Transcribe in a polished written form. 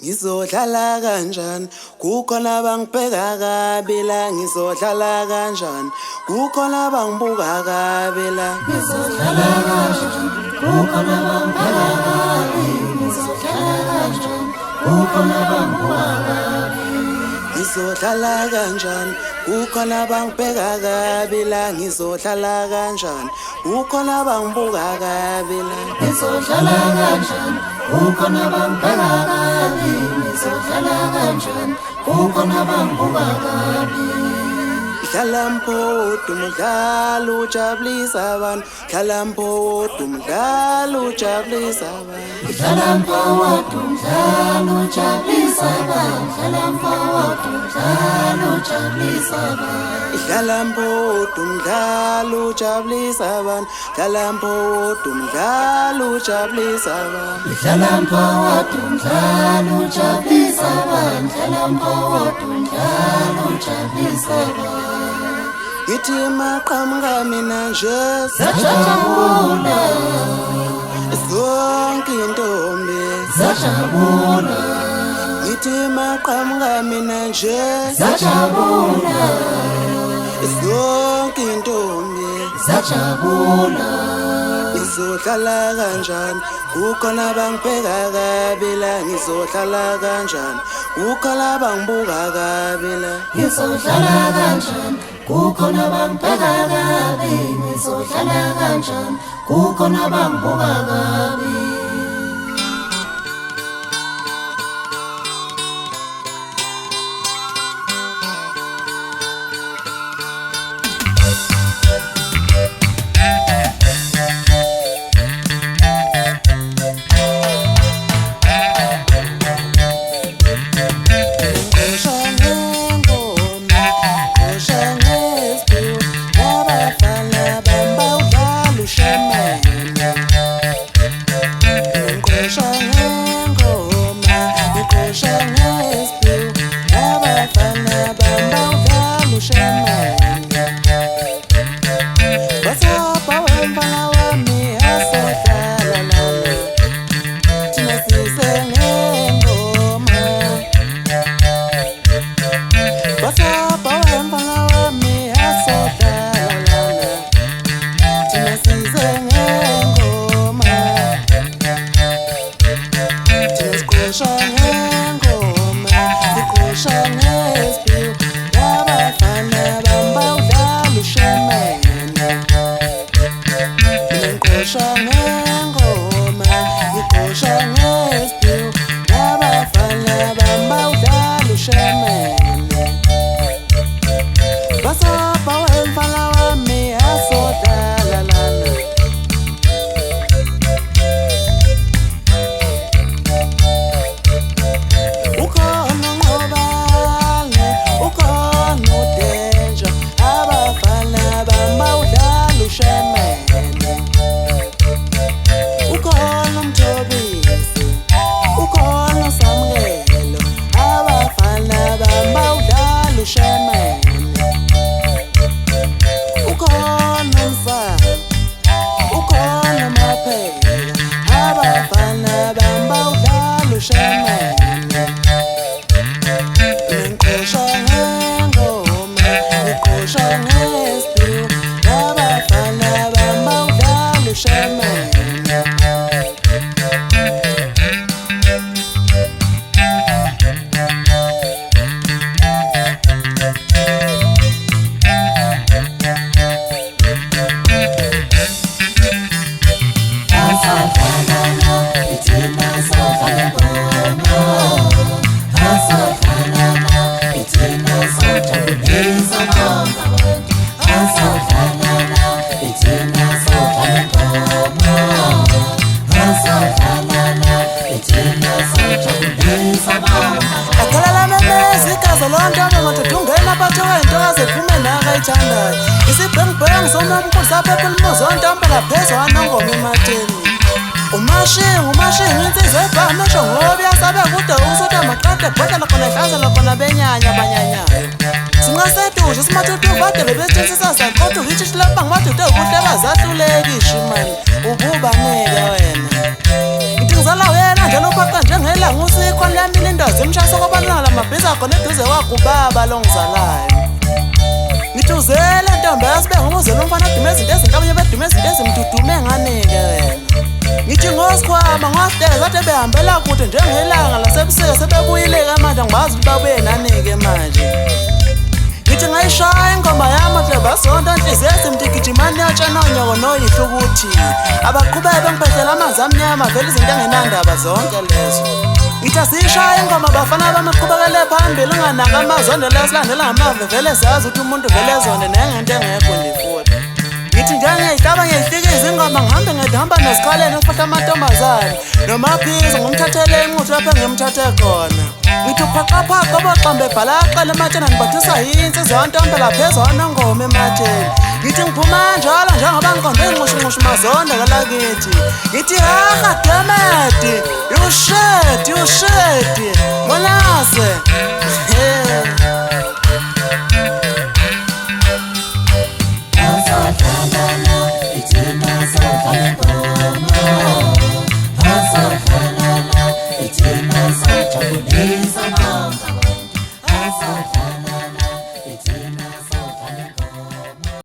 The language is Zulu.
Ngizodlala kanjani kukhona bangibheka kabi la ngizodlala kanjani kukhona bangibuka kabi la ngizodlala kanjani kukhona bangibheka kabi ngizodlala kanjani kukhona bangibuka kabi ngizodlala kanjani kukhona bangibheka kabi la ngizodlala kanjani kukhona bangibuka kabi la ngizodlala kanjani kukhona bangibheka kabi ngizodlala kanjani kukhona bangibuka kabi Dlala mpofu umdlalo ujabulisa abantu Dlala mpofu umdlalo ujabulisa abantu Dlala mpofu umdlalo ujabulisa abantu Dlala mpofu umdlalo ujabulisa abantu Dlala mpofu umdlalo ujabulisa abantu Dlala mpofu umdlalo ujabulisa abantu Dlala mpofu umdlalo ujabulisa abantu Dlala mpofu umdlalo ujabulisa abantu Ngithi maqhamuka mina nje sajabula zonke intombi sajabula Ngithi maqhamuka mina nje sajabula zonke intombi sajabula ngizodlala kanjani kukhona bangibheka kabi la ngizodlala kanjani kukhona bangibuka kabi la ngizodlala kanjani kukhona bangibheka kabi ngizodlala kanjani kukhona bangibuka kabi Umashinga insizwa ebhama esho ngoba yasabe kude usutha maqede bhodla khona ehlanzela khona benyanya abanyanyayo singasedusha simathutu vade bebesitshenzisa saqotha ukuthi silapha ngimadude ukuhle bazahlulekisha imali ububa neke wena ngizala wena njalo uphaqa njengelanga usikho lami ngihlala khona eduze wakubaba lo ngizalayo. Ngithi uzele ntombi yasibe ngomuzela umfana odume izinto ezinkabanye bedume izinto ezimdudume nganike wena. Ngithi ngosikhwama ngafdeza athe behambela kude njengelanga lasebusika sebebuyile-ke manje ngibazi ukuthi babuye nani-ke manje. Ngithi ngayishaya ingoma yami athe basonto inhliziyo esimtigijimani yatshena onyoko noyihlo ukuthi abaqhubeke bengiphethela amanzi amnyama vele izinto engenandaba zonke lezo. Ngithi asiyishaya ingoma bafana bami qhubekele phambili unganaka amazondelo esilandela ngamave vele siyazi ukuthi umuntu vele ezonde nengento engekho nje futhi. Ngithi njengeyihlaba ngiyihlikiza ingoma ngihambe ngihamba nesikhaleni ukufahla amantombazane nomaphizi ngumthathele inquthu lapha ngimthathe khona. Ngithi uphaqaphaqa boqambe ebhala aqala ematsheni ngibathisa yinsi zontombe laphezona ngoma ematsheni. Ngithi ngiphuma njalo njengoba ngiqonde inqushu mazonda ngalakithi. Ngithi haha damn it, you shit, Molase.